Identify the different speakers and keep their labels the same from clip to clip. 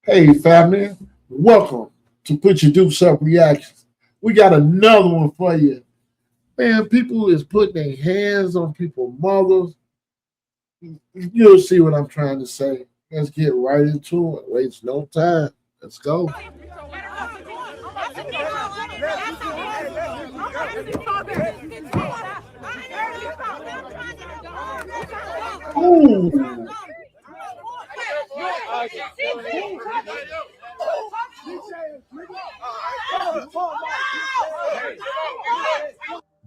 Speaker 1: Hey, family, welcome to Put Your Dukes Up Reactions. We got another one for you. Man, people is putting their hands on people's mothers. You'll see what I'm trying to say. Let's get right into it. Waste no time. Let's go. Ooh.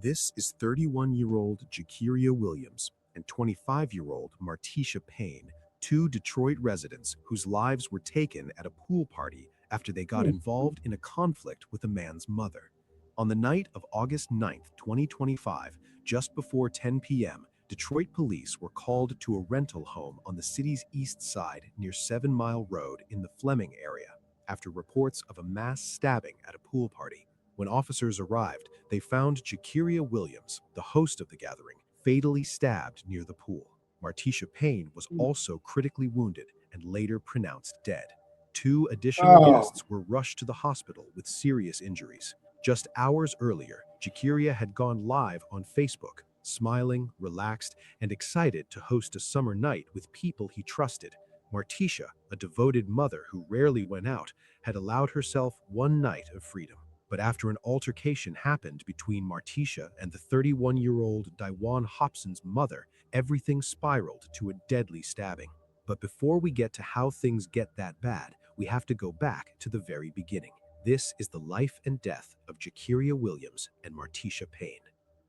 Speaker 2: This is 31-year-old Jakiria Williams and 25-year-old Martisha Payne, two Detroit residents whose lives were taken at a pool party after they got involved in a conflict with a man's mother. On the night of August 9th, 2025, just before 10 p.m., Detroit police were called to a rental home on the city's east side near 7 Mile Road in the Fleming area after reports of a mass stabbing at a pool party. When officers arrived, they found Jakiria Williams, the host of the gathering, fatally stabbed near the pool. Martisha Payne was also critically wounded and later pronounced dead. Two additional
Speaker 1: Oh,
Speaker 2: guests were rushed to the hospital with serious injuries. Just hours earlier, Jakiria had gone live on Facebook, smiling, relaxed, and excited to host a summer night with people he trusted. Martisha, a devoted mother who rarely went out, had allowed herself one night of freedom. But after an altercation happened between Martisha and the 31-year-old Daiwan Hobson's mother, everything spiraled to a deadly stabbing. But before we get to how things get that bad, we have to go back to the very beginning. This is the life and death of Jakiria Williams and Martisha Payne.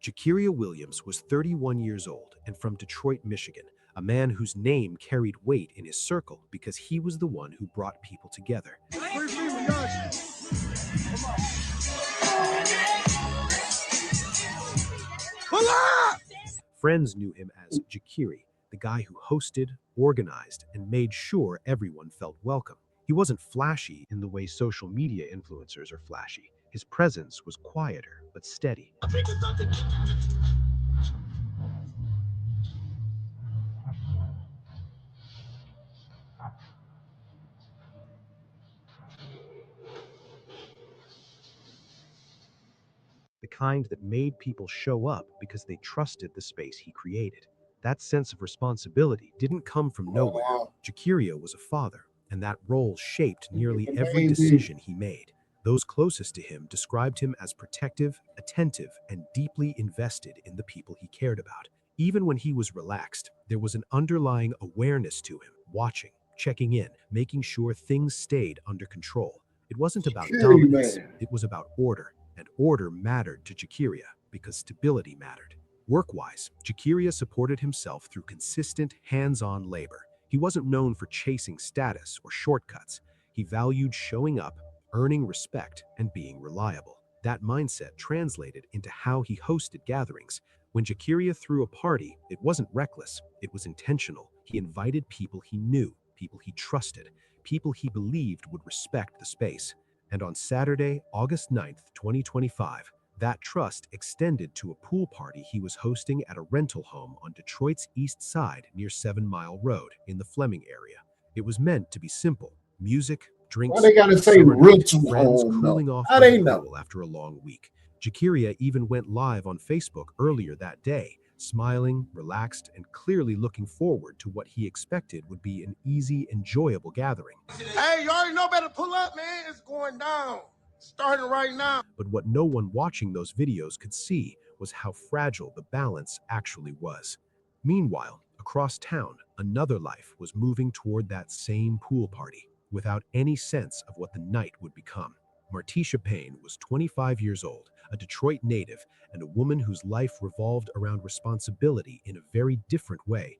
Speaker 2: Jakiria Williams was 31 years old and from Detroit, Michigan, a man whose name carried weight in his circle because he was the one who brought people together. Friends knew him as Jakiri, the guy who hosted, organized, and made sure everyone felt welcome. He wasn't flashy in the way social media influencers are flashy. His presence was quieter but steady. The kind that made people show up because they trusted the space he created. That sense of responsibility didn't come from
Speaker 1: oh
Speaker 2: nowhere.
Speaker 1: wow.
Speaker 2: Jakiria was a father, and that role shaped nearly
Speaker 1: The
Speaker 2: every
Speaker 1: baby.
Speaker 2: decision he made. Those closest to him described him as protective, attentive, and deeply invested in the people he cared about. Even when he was relaxed, there was an underlying awareness to him, watching, checking in, making sure things stayed under control. It wasn't about
Speaker 1: Security
Speaker 2: dominance,
Speaker 1: man.
Speaker 2: it was about order, and order mattered to Jakiria because stability mattered. Work-wise, Jakiria supported himself through consistent, hands-on labor. He wasn't known for chasing status or shortcuts. He valued showing up, earning respect, and being reliable. That mindset translated into how he hosted gatherings. When Jakiria threw a party, it wasn't reckless, it was intentional. He invited people he knew, people he trusted, people he believed would respect the space. And on Saturday, August 9th, 2025, that trust extended to a pool party he was hosting at a rental home on Detroit's east side near 7 Mile Road in the Fleming area. It was meant to be simple: music,
Speaker 1: Why
Speaker 2: drinks,
Speaker 1: they gotta
Speaker 2: a
Speaker 1: say
Speaker 2: summer
Speaker 1: real
Speaker 2: night,
Speaker 1: too
Speaker 2: friends
Speaker 1: home though?
Speaker 2: cooling off
Speaker 1: How
Speaker 2: by the
Speaker 1: they know?
Speaker 2: pool after a long week. Jakiria even went live on Facebook earlier that day, smiling, relaxed, and clearly looking forward to what he expected would be an easy, enjoyable gathering.
Speaker 3: Hey, you already know better pull up, man. It's going down. Starting right now.
Speaker 2: But what no one watching those videos could see was how fragile the balance actually was. Meanwhile, across town, another life was moving toward that same pool party, without any sense of what the night would become. Martisha Payne was 25 years old, a Detroit native, and a woman whose life revolved around responsibility in a very different way.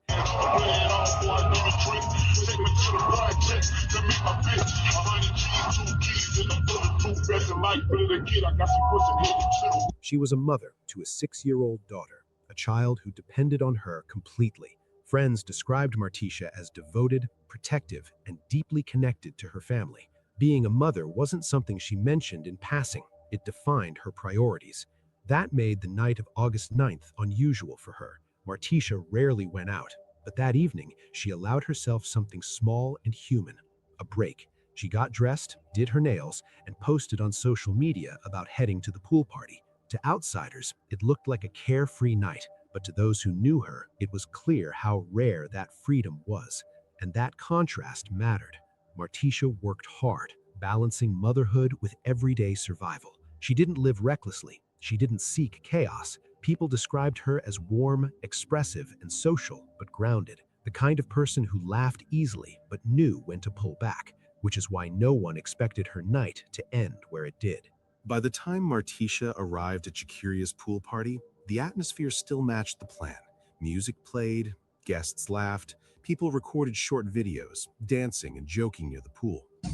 Speaker 2: She was a mother to a 6-year-old daughter, a child who depended on her completely. Friends described Martisha as devoted, protective, and deeply connected to her family. Being a mother wasn't something she mentioned in passing. It defined her priorities. That made the night of August 9th unusual for her. Martisha rarely went out, but that evening she allowed herself something small and human: a break. She got dressed, did her nails, and posted on social media about heading to the pool party. To outsiders, it looked like a carefree night, but to those who knew her, it was clear how rare that freedom was. And that contrast mattered. Martisha worked hard, balancing motherhood with everyday survival. She didn't live recklessly. She didn't seek chaos. People described her as warm, expressive, and social, but grounded. The kind of person who laughed easily, but knew when to pull back, which is why no one expected her night to end where it did. By the time Martisha arrived at Jakiria's pool party, the atmosphere still matched the plan. Music played, guests laughed, people recorded short videos, dancing and joking near the pool.
Speaker 3: This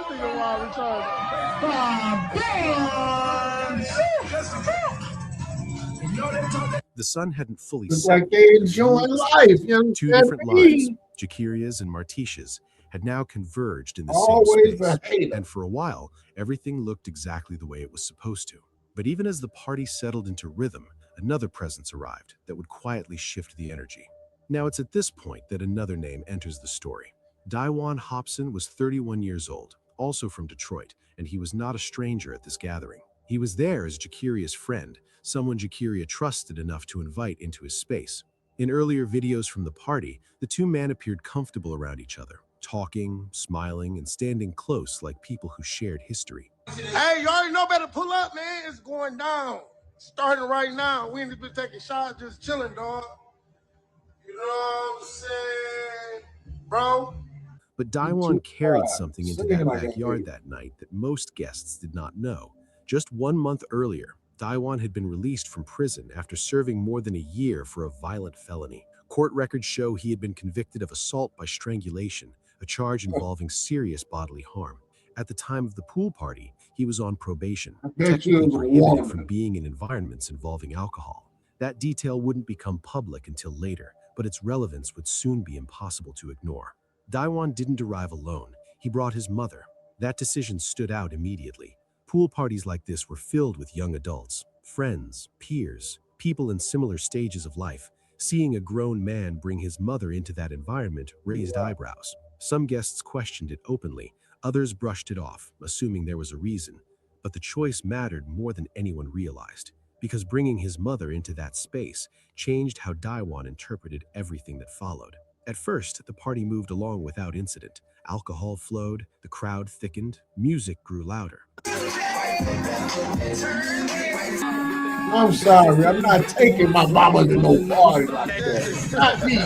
Speaker 3: nigga wild retarded.
Speaker 2: The sun hadn't fully
Speaker 1: Look
Speaker 2: set.
Speaker 1: like they enjoying life. You understand
Speaker 2: Two different
Speaker 1: me?
Speaker 2: lives, Jakiria's and Martisha's, had now converged in the same
Speaker 1: Always
Speaker 2: space.
Speaker 1: a hater.
Speaker 2: And for a while, everything looked exactly the way it was supposed to. But even as the party settled into rhythm, another presence arrived that would quietly shift the energy. Now it's at this point that another name enters the story. Daiwan Hobson was 31 years old, also from Detroit, and he was not a stranger at this gathering. He was there as Jakiria's friend, someone Jakiria trusted enough to invite into his space. In earlier videos from the party, the two men appeared comfortable around each other, talking, smiling, and standing close like people who shared history.
Speaker 3: Hey, you already know better pull up, man. It's going down. Starting right now. We ain't just been taking shots, just chilling, dog. You know what I'm saying? Bro.
Speaker 2: But Daiwan carried something into that
Speaker 1: Like
Speaker 2: backyard that night that most guests did not know. Just 1 month earlier, Daiwan had been released from prison after serving more than a year for a violent felony. Court records show he had been convicted of assault by strangulation, a charge involving serious bodily harm. At the time of the pool party, he was on probation, technically prohibited from being in environments involving alcohol. That detail wouldn't become public until later, but its relevance would soon be impossible to ignore. Daiwan didn't arrive alone. He brought his mother. That decision stood out immediately. Pool parties like this were filled with young adults, friends, peers, people in similar stages of life. Seeing a grown man bring his mother into that environment raised eyebrows. Some guests questioned it openly, others brushed it off, assuming there was a reason. But the choice mattered more than anyone realized, because bringing his mother into that space changed how Daiwan interpreted everything that followed. At first, the party moved along without incident. Alcohol flowed, the crowd thickened, music grew louder.
Speaker 1: I'm sorry. I'm not taking my mama to no party like that. Not me.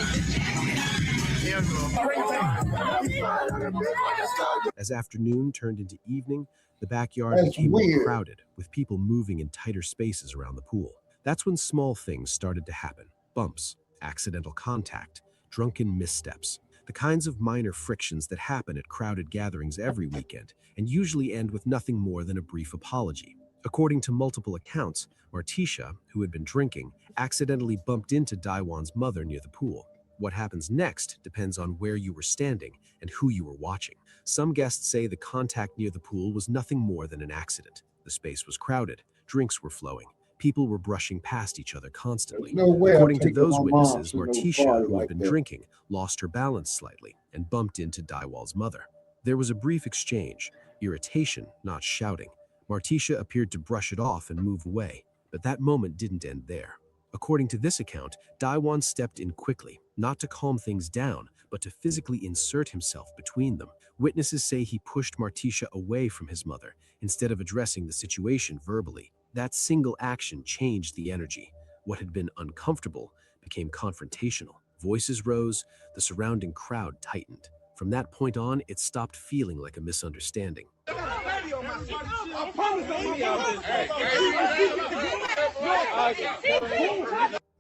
Speaker 2: As afternoon turned into evening, the backyard
Speaker 1: That's
Speaker 2: became more
Speaker 1: weird.
Speaker 2: crowded, with people moving in tighter spaces around the pool. That's when small things started to happen. Bumps, accidental contact, drunken missteps. The kinds of minor frictions that happen at crowded gatherings every weekend, and usually end with nothing more than a brief apology. According to multiple accounts, Martisha, who had been drinking, accidentally bumped into Daiwan's mother near the pool. What happens next depends on where you were standing and who you were watching. Some guests say the contact near the pool was nothing more than an accident. The space was crowded, drinks were flowing, people were brushing past each other constantly.
Speaker 1: There's no way
Speaker 2: According
Speaker 1: I'm
Speaker 2: to
Speaker 1: taking
Speaker 2: those
Speaker 1: my mom
Speaker 2: witnesses,
Speaker 1: to no
Speaker 2: Martisha,
Speaker 1: party
Speaker 2: who had
Speaker 1: like
Speaker 2: been
Speaker 1: that.
Speaker 2: drinking, lost her balance slightly and bumped into Daiwal's mother. There was a brief exchange, irritation, not shouting. Martisha appeared to brush it off and move away, but that moment didn't end there. According to this account, Daiwan stepped in quickly, not to calm things down, but to physically insert himself between them. Witnesses say he pushed Martisha away from his mother instead of addressing the situation verbally. That single action changed the energy. What had been uncomfortable became confrontational. Voices rose, the surrounding crowd tightened. From that point on, it stopped feeling like a misunderstanding.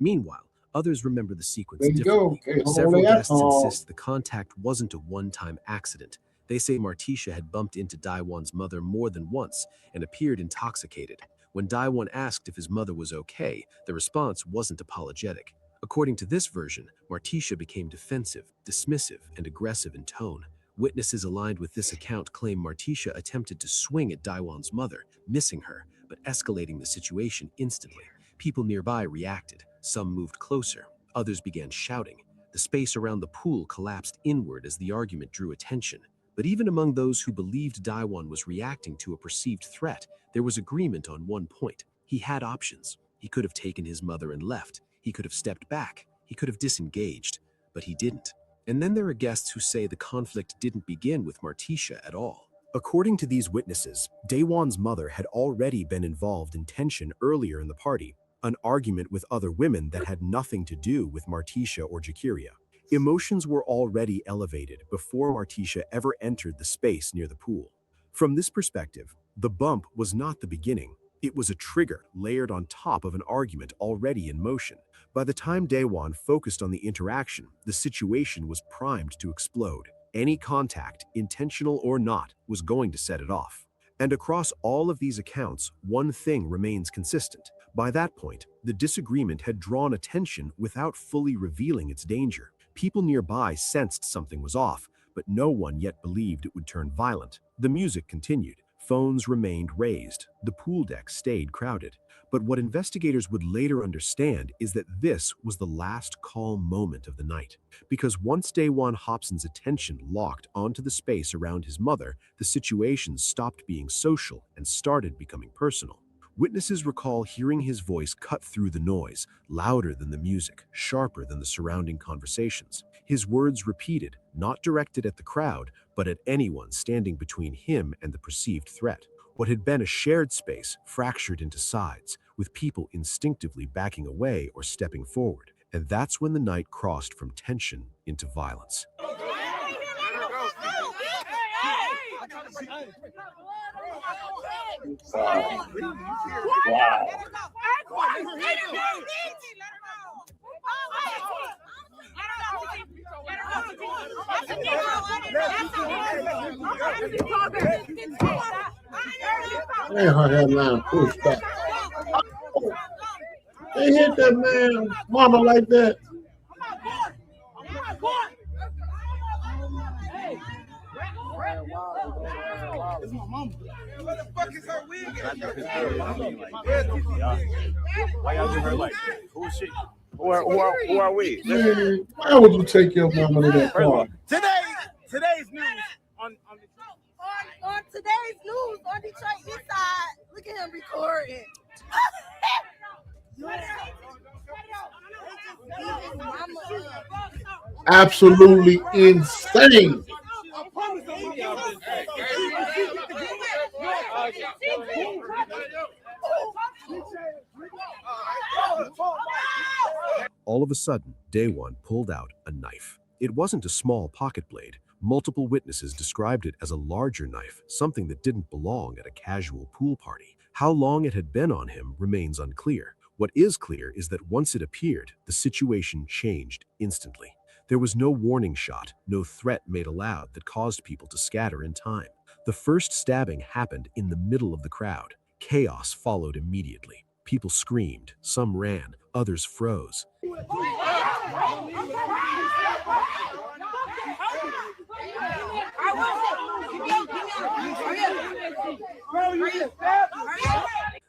Speaker 2: Meanwhile, others remember the sequence
Speaker 1: There you go.
Speaker 2: differently.
Speaker 1: Okay, hold
Speaker 2: Several
Speaker 1: that
Speaker 2: guests
Speaker 1: thought.
Speaker 2: insist the contact wasn't a one-time accident. They say Martisha had bumped into Daiwan's mother more than once and appeared intoxicated. When Daiwan asked if his mother was okay, the response wasn't apologetic. According to this version, Martisha became defensive, dismissive, and aggressive in tone. Witnesses aligned with this account claim Martisha attempted to swing at Daiwan's mother, missing her, but escalating the situation instantly. People nearby reacted. Some moved closer. Others began shouting. The space around the pool collapsed inward as the argument drew attention. But even among those who believed Daiwan was reacting to a perceived threat, there was agreement on one point. He had options. He could have taken his mother and left. He could have stepped back. He could have disengaged. But he didn't. And then there are guests who say the conflict didn't begin with Martisha at all. According to these witnesses, Daiwan's mother had already been involved in tension earlier in the party, an argument with other women that had nothing to do with Martisha or Jakiria. Emotions were already elevated before Martisha ever entered the space near the pool. From this perspective, the bump was not the beginning. It was a trigger layered on top of an argument already in motion. By the time Daiwan focused on the interaction, the situation was primed to explode. Any contact, intentional or not, was going to set it off. And across all of these accounts, one thing remains consistent. By that point, the disagreement had drawn attention without fully revealing its danger. People nearby sensed something was off, but no one yet believed it would turn violent. The music continued. Phones remained raised. The pool deck stayed crowded. But what investigators would later understand is that this was the last calm moment of the night. Because once Daiwan Hobson's attention locked onto the space around his mother, the situation stopped being social and started becoming personal. Witnesses recall hearing his voice cut through the noise, louder than the music, sharper than the surrounding conversations. His words repeated, not directed at the crowd, but at anyone standing between him and the perceived threat. What had been a shared space fractured into sides, with people instinctively backing away or stepping forward. And that's when the night crossed from tension into violence.
Speaker 1: Man, her headline pushed back. They hit that man, mama, like that.
Speaker 4: It's my mama.
Speaker 3: Where the fuck is her wig at?
Speaker 4: Why y'all do her like that? Who is she? Who are we?
Speaker 1: Man, why would you take your mama to that car?
Speaker 4: Today's news on
Speaker 5: today's news on Detroit East Side. Look at him recording.
Speaker 1: Absolutely insane.
Speaker 2: All of a sudden, Daiwan pulled out a knife. It wasn't a small pocket blade. Multiple witnesses described it as a larger knife, something that didn't belong at a casual pool party. How long it had been on him remains unclear. What is clear is that once it appeared, the situation changed instantly. There was no warning shot, no threat made aloud that caused people to scatter in time. The first stabbing happened in the middle of the crowd. Chaos followed immediately. People screamed, some ran, others froze.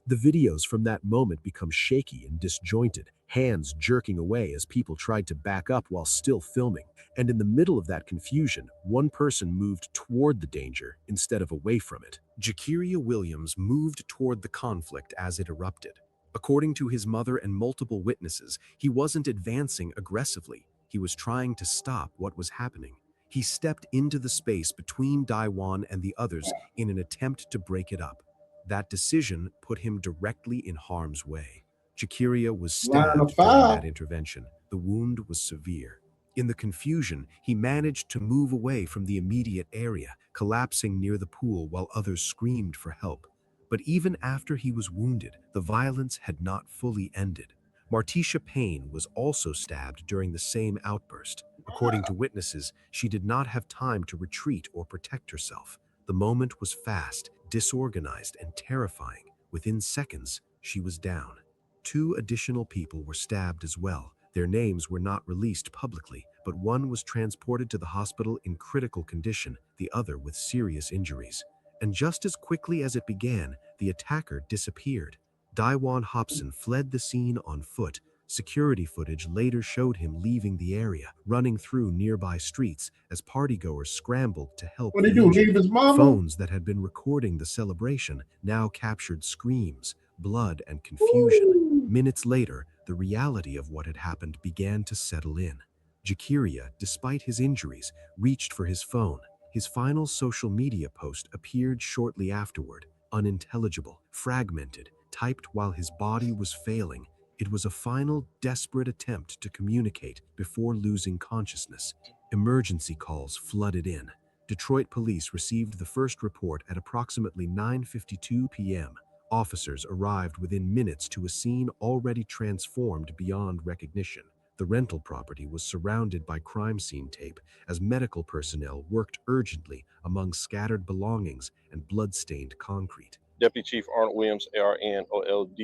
Speaker 2: The videos from that moment become shaky and disjointed, hands jerking away as people tried to back up while still filming. And in the middle of that confusion, one person moved toward the danger instead of away from it. Jakiria Williams moved toward the conflict as it erupted. According to his mother and multiple witnesses, he wasn't advancing aggressively. He was trying to stop what was happening. He stepped into the space between Daiwan and the others in an attempt to break it up. That decision put him directly in harm's way. Jakiria was stabbed during that intervention. The wound was severe. In the confusion, he managed to move away from the immediate area, collapsing near the pool while others screamed for help. But even after he was wounded, the violence had not fully ended. Martisha Payne was also stabbed during the same outburst. According to witnesses, she did not have time to retreat or protect herself. The moment was fast, disorganized, and terrifying. Within seconds, she was down. 2 additional people were stabbed as well. Their names were not released publicly, but one was transported to the hospital in critical condition, the other with serious injuries. And just as quickly as it began, the attacker disappeared. Daiwan Hobson fled the scene on foot, Security footage later showed him leaving the area, running through nearby streets as partygoers scrambled to help
Speaker 1: What
Speaker 2: the
Speaker 1: did he do?
Speaker 2: injured.
Speaker 1: Leave his mama?
Speaker 2: Phones that had been recording the celebration now captured screams, blood, and confusion.
Speaker 1: Ooh.
Speaker 2: Minutes later, the reality of what had happened began to settle in. Jakiria, despite his injuries, reached for his phone. His final social media post appeared shortly afterward, unintelligible, fragmented, typed while his body was failing. It was a final, desperate attempt to communicate before losing consciousness. Emergency calls flooded in. Detroit police received the first report at approximately 9:52 p.m. Officers arrived within minutes to a scene already transformed beyond recognition. The rental property was surrounded by crime scene tape as medical personnel worked urgently among scattered belongings and blood-stained concrete.
Speaker 6: Deputy Chief Arnold Williams, ARNOLD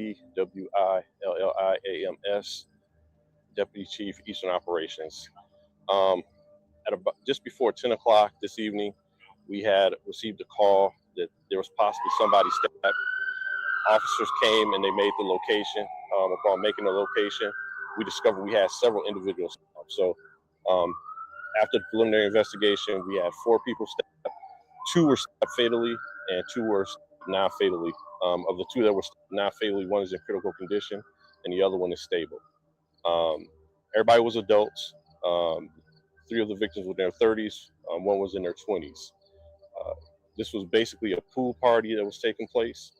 Speaker 6: WILLIAMS, Deputy Chief Eastern Operations. At about just before 10 o'clock this evening, we had received a call that there was possibly somebody stabbed. Officers came and they made the location. Upon making the location, we discovered we had several individuals. So after the preliminary investigation, we had 4 people stabbed. 2 were stabbed fatally and 2 were non-fatally. Of the 2 that were non-fatally, 1 is in critical condition and the other one is stable. Everybody was adults. 3 of the victims were in their 30s, 1 was in their 20s. This was basically a pool party that was taking place,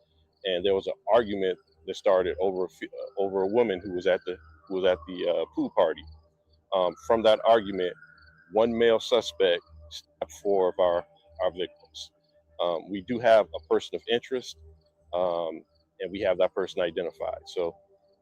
Speaker 6: and there was an argument that started over a woman who was at the pool party. From that argument, 1 male suspect stabbed 4 of our victims. We do have a person of interest, and we have that person identified. So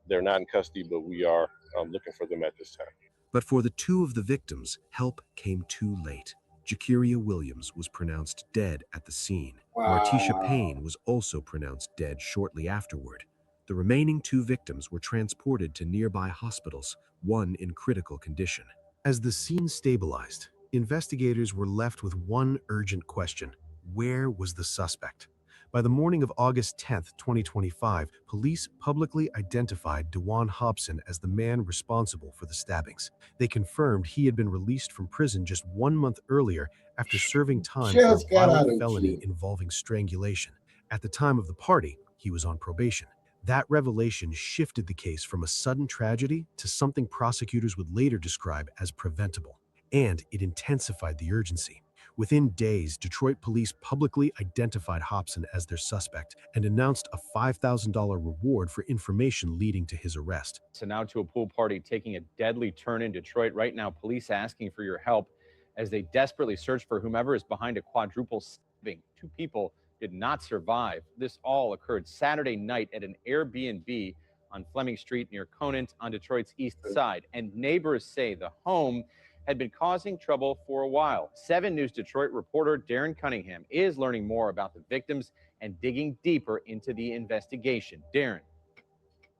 Speaker 6: they're not in custody, but we are looking for them at this time.
Speaker 2: But for the 2 of the victims, help came too late. Jakiria Williams was pronounced dead at the scene. Martisha Payne was also pronounced dead shortly afterward. The remaining 2 victims were transported to nearby hospitals, 1 in critical condition. As the scene stabilized, investigators were left with one urgent question: where was the suspect? By the morning of August 10, 2025, police publicly identified DeJuan Hobson as the man responsible for the stabbings. They confirmed he had been released from prison just 1 month earlier after serving time for a violent felony involving strangulation. At the time of the party, he was on probation. That revelation shifted the case from a sudden tragedy to something prosecutors would later describe as preventable, and it intensified the urgency. Within days, Detroit police publicly identified Hobson as their suspect and announced a $5,000 reward for information leading to his arrest.
Speaker 7: So now to a pool party taking a deadly turn in Detroit. Right now, police asking for your help as they desperately search for whomever is behind a quadruple stabbing. 2 people did not survive. This all occurred Saturday night at an Airbnb on Fleming Street near Conant on Detroit's east side. And neighbors say the home had been causing trouble for a while. 7 News Detroit reporter Darren Cunningham is learning more about the victims and digging deeper into the investigation. Darren.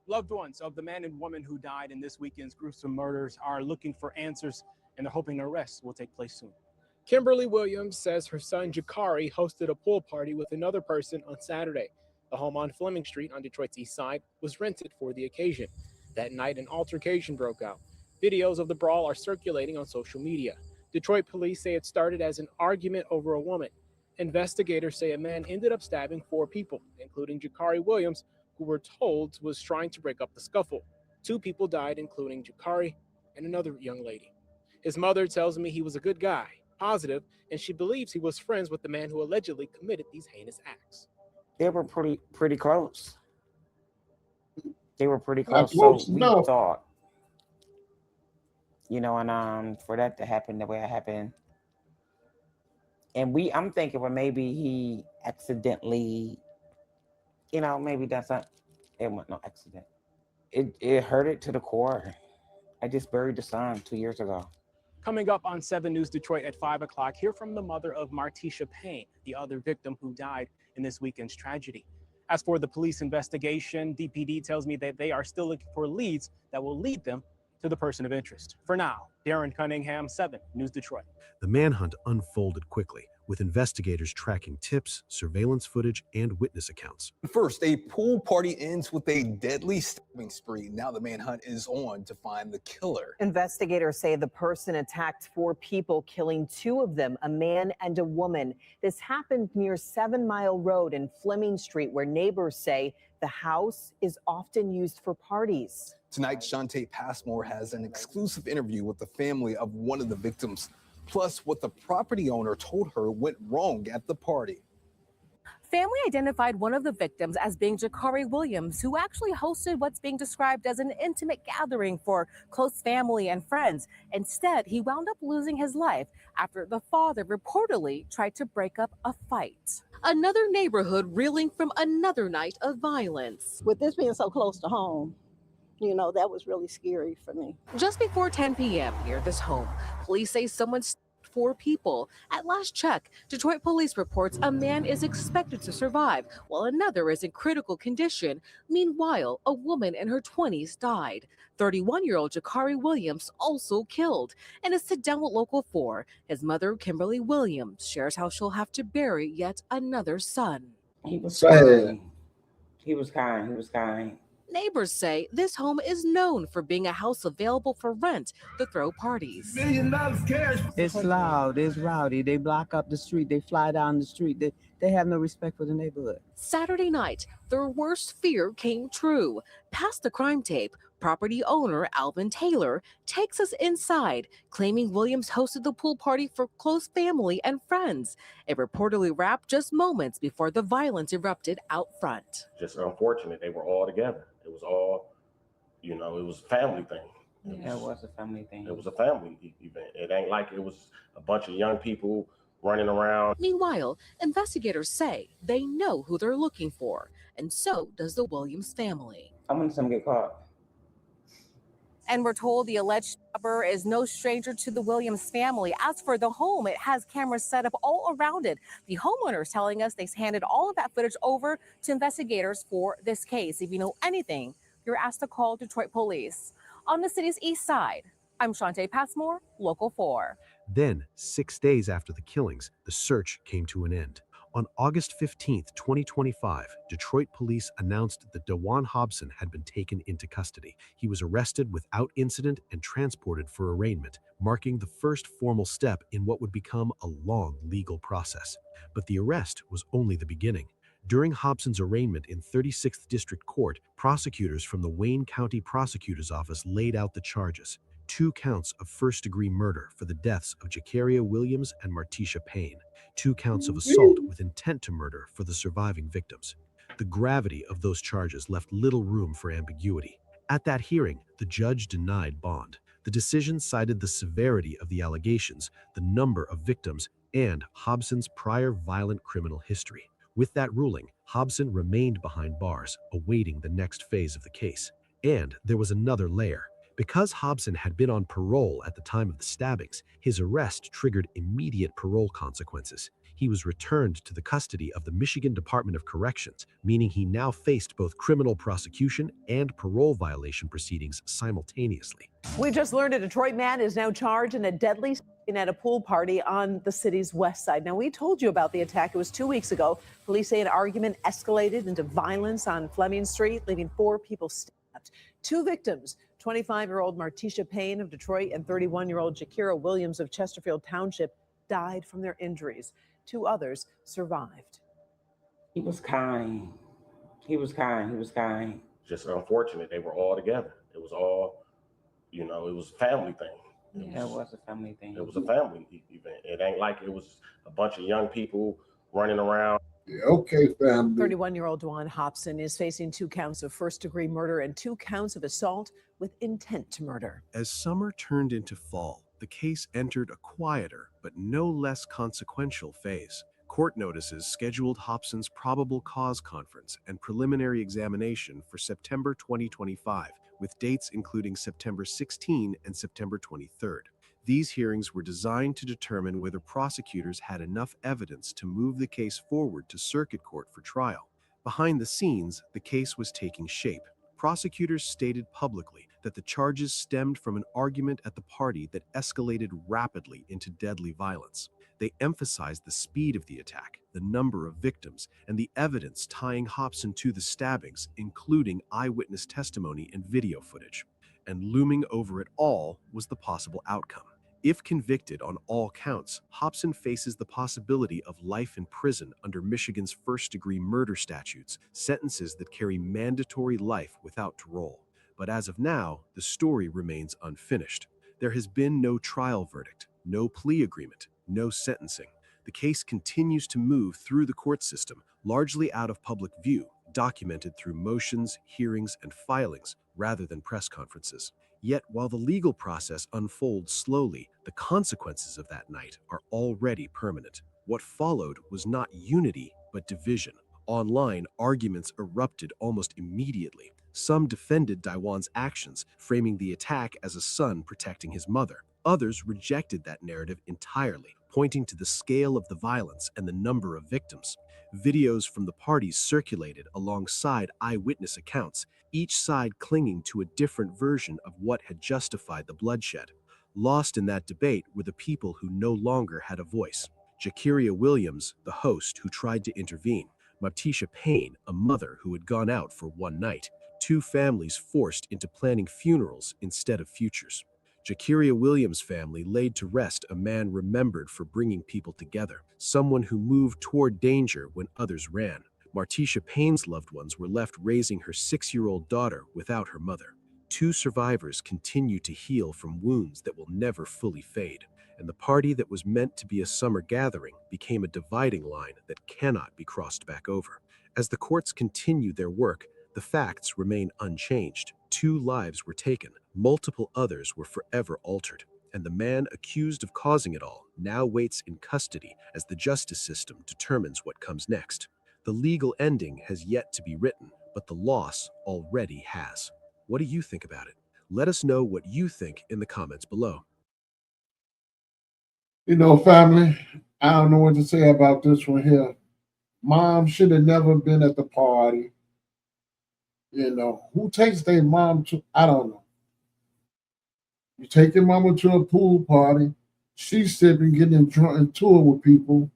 Speaker 8: Loved ones of the man and woman who died in this weekend's gruesome murders are looking for answers, and they're hoping arrests will take place soon. Kimberly Williams says her son Jakari hosted a pool party with another person on Saturday. The home on Fleming Street on Detroit's east side was rented for the occasion. That night, an altercation broke out. Videos of the brawl are circulating on social media. Detroit police say it started as an argument over a woman. Investigators say a man ended up stabbing 4 people, including Jakari Williams, who were told was trying to break up the scuffle. 2 people died, including Jakari and another young lady. His mother tells me he was a good guy, positive, and she believes he was friends with the man who allegedly committed these heinous acts.
Speaker 9: They were pretty close. They were pretty close. So we thought, you know, and for that to happen the way it happened, and I'm thinking, well, maybe he accidentally, you know, maybe that's not. It wasn't no accident. It hurt it to the core. I just buried the son 2 years ago.
Speaker 8: Coming up on 7 News Detroit at 5 o'clock, hear from the mother of Martisha Payne, the other victim who died in this weekend's tragedy. As for the police investigation, DPD tells me that they are still looking for leads that will lead them to the person of interest. For now, Darren Cunningham, 7 News Detroit.
Speaker 2: The manhunt unfolded quickly. with investigators tracking tips, surveillance footage, and witness accounts.
Speaker 10: First, a pool party ends with a deadly stabbing spree. Now the manhunt is on to find the killer.
Speaker 11: Investigators say the person attacked 4 people, killing 2 of them, a man and a woman. This happened near 7 Mile Road and Fleming Street, where neighbors say the house is often used for parties.
Speaker 10: Tonight, Shantae Passmore has an exclusive interview with the family of one of the victims, plus what the property owner told her went wrong at the party.
Speaker 12: Family identified one of the victims as being Jakari Williams, who actually hosted what's being described as an intimate gathering for close family and friends. Instead, he wound up losing his life after the father reportedly tried to break up a fight. Another neighborhood reeling from another night of violence.
Speaker 13: With this being so close to home, you know, that was really scary for me.
Speaker 12: Just before 10 p.m. near this home, police say someone stabbed 4 people. At last check, Detroit police reports a man is expected to survive, while another is in critical condition. Meanwhile, a woman in her 20s died. 31-year-old Jakari Williams also killed. In a sit-down with Local 4, his mother, Kimberly Williams, shares how she'll have to bury yet another son.
Speaker 9: He was
Speaker 1: Sad.
Speaker 9: kind. He was kind. He was kind.
Speaker 12: Neighbors say this home is known for being a house available for rent to throw parties.
Speaker 14: $1 million cash. It's loud, it's rowdy. They block up the street, they fly down the street. They have no respect for the neighborhood.
Speaker 12: Saturday night, their worst fear came true. Past the crime tape, property owner Alvin Taylor takes us inside, claiming Williams hosted the pool party for close family and friends. It reportedly wrapped just moments before the violence erupted out front.
Speaker 15: Just unfortunate, they were all together. It was all, it was a family thing.
Speaker 9: Yeah, it was a family thing.
Speaker 15: It was a family event. It ain't like it was a bunch of young people running around.
Speaker 12: Meanwhile, investigators say they know who they're looking for, and so does the Williams family.
Speaker 9: I want them to get caught.
Speaker 12: And we're told the alleged stabber is no stranger to the Williams family. As for the home, it has cameras set up all around it. The homeowner is telling us they've handed all of that footage over to investigators for this case. If you know anything, you're asked to call Detroit police. On the city's east side, I'm Shantae Passmore, Local 4.
Speaker 2: Then, 6 days after the killings, the search came to an end. On August 15, 2025, Detroit police announced that DeJuan Hobson had been taken into custody. He was arrested without incident and transported for arraignment, marking the first formal step in what would become a long legal process. But the arrest was only the beginning. During Hobson's arraignment in 36th District Court, prosecutors from the Wayne County Prosecutor's Office laid out the charges. 2 counts of first-degree murder for the deaths of Jakaria Williams and Martisha Payne. 2 counts of assault with intent to murder for the surviving victims. The gravity of those charges left little room for ambiguity. At that hearing, the judge denied bond. The decision cited the severity of the allegations, the number of victims, and Hobson's prior violent criminal history. With that ruling, Hobson remained behind bars, awaiting the next phase of the case. And there was another layer. Because Hobson had been on parole at the time of the stabbings, his arrest triggered immediate parole consequences. He was returned to the custody of the Michigan Department of Corrections, meaning he now faced both criminal prosecution and parole violation proceedings simultaneously.
Speaker 11: We just learned a Detroit man is now charged in a deadly stabbing at a pool party on the city's west side. Now, we told you about the attack. It was 2 weeks ago. Police say an argument escalated into violence on Fleming Street, leaving 4 people stabbed. 2 victims, 25-year-old Martisha Payne of Detroit and 31-year-old Jakira Williams of Chesterfield Township, died from their injuries. 2 others survived.
Speaker 9: He was kind. He was kind. He was kind.
Speaker 15: Just unfortunate, they were all together. It was all, it was a family thing.
Speaker 9: Yeah, it was a family thing.
Speaker 15: It was a family event. It ain't like it was a bunch of young people running around.
Speaker 1: Yeah, okay, family.
Speaker 11: 31-year-old DeJuan Hobson is facing 2 counts of first-degree murder and 2 counts of assault with intent to murder.
Speaker 2: As summer turned into fall, the case entered a quieter but no less consequential phase. Court notices scheduled Hobson's probable cause conference and preliminary examination for September 2025, with dates including September 16 and September 23rd. These hearings were designed to determine whether prosecutors had enough evidence to move the case forward to circuit court for trial. Behind the scenes, the case was taking shape. Prosecutors stated publicly that the charges stemmed from an argument at the party that escalated rapidly into deadly violence. They emphasized the speed of the attack, the number of victims, and the evidence tying Hobson to the stabbings, including eyewitness testimony and video footage. And looming over it all was the possible outcome. If convicted on all counts, Hobson faces the possibility of life in prison under Michigan's first-degree murder statutes, sentences that carry mandatory life without parole. But as of now, the story remains unfinished. There has been no trial verdict, no plea agreement, no sentencing. The case continues to move through the court system, largely out of public view, documented through motions, hearings, and filings rather than press conferences. Yet, while the legal process unfolds slowly, the consequences of that night are already permanent. What followed was not unity, but division. Online, arguments erupted almost immediately. Some defended Daiwan's actions, framing the attack as a son protecting his mother. Others rejected that narrative entirely, pointing to the scale of the violence and the number of victims. Videos from the parties circulated alongside eyewitness accounts, each side clinging to a different version of what had justified the bloodshed. Lost in that debate were the people who no longer had a voice. Jakiria Williams, the host who tried to intervene. Maptisha Payne, a mother who had gone out for one night. Two families forced into planning funerals instead of futures. Jakiria Williams' family laid to rest a man remembered for bringing people together, someone who moved toward danger when others ran. Maptisha Payne's loved ones were left raising her 6-year-old daughter without her mother. Two survivors continue to heal from wounds that will never fully fade, and the party that was meant to be a summer gathering became a dividing line that cannot be crossed back over. As the courts continue their work, the facts remain unchanged. 2 lives were taken, multiple others were forever altered, and the man accused of causing it all now waits in custody as the justice system determines what comes next. The legal ending has yet to be written, but the loss already has. What do you think about it? Let us know what you think in the comments below.
Speaker 1: You know, family, I don't know what to say about this one here. Mom should have never been at the party. You know, who takes their mom to, I don't know. You take your mama to a pool party. She's sitting getting drunk into it with people.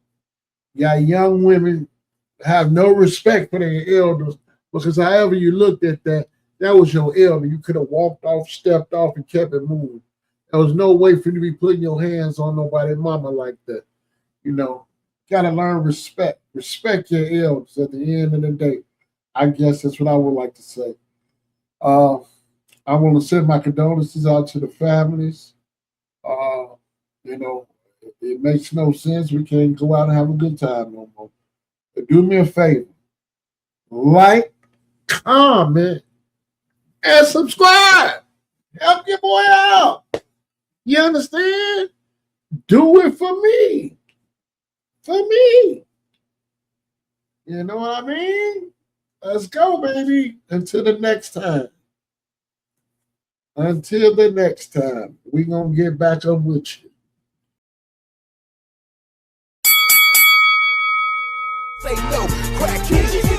Speaker 1: You got young women have no respect for their elders because however you looked at that, that was your elder. You could have walked off, stepped off, and kept it moving. There was no way for you to be putting your hands on nobody's mama like that. You know, got to learn respect. Respect your elders at the end of the day. I guess that's what I would like to say. I want to send my condolences out to the families. You know, it makes no sense. We can't go out and have a good time no more. But do me a favor. Like, comment, and subscribe. Help your boy out. You understand? Do it for me. For me. You know what I mean? Let's go, baby. Until the next time. Until the next time. We're going to get back up with you.
Speaker 16: Say no, crack kids.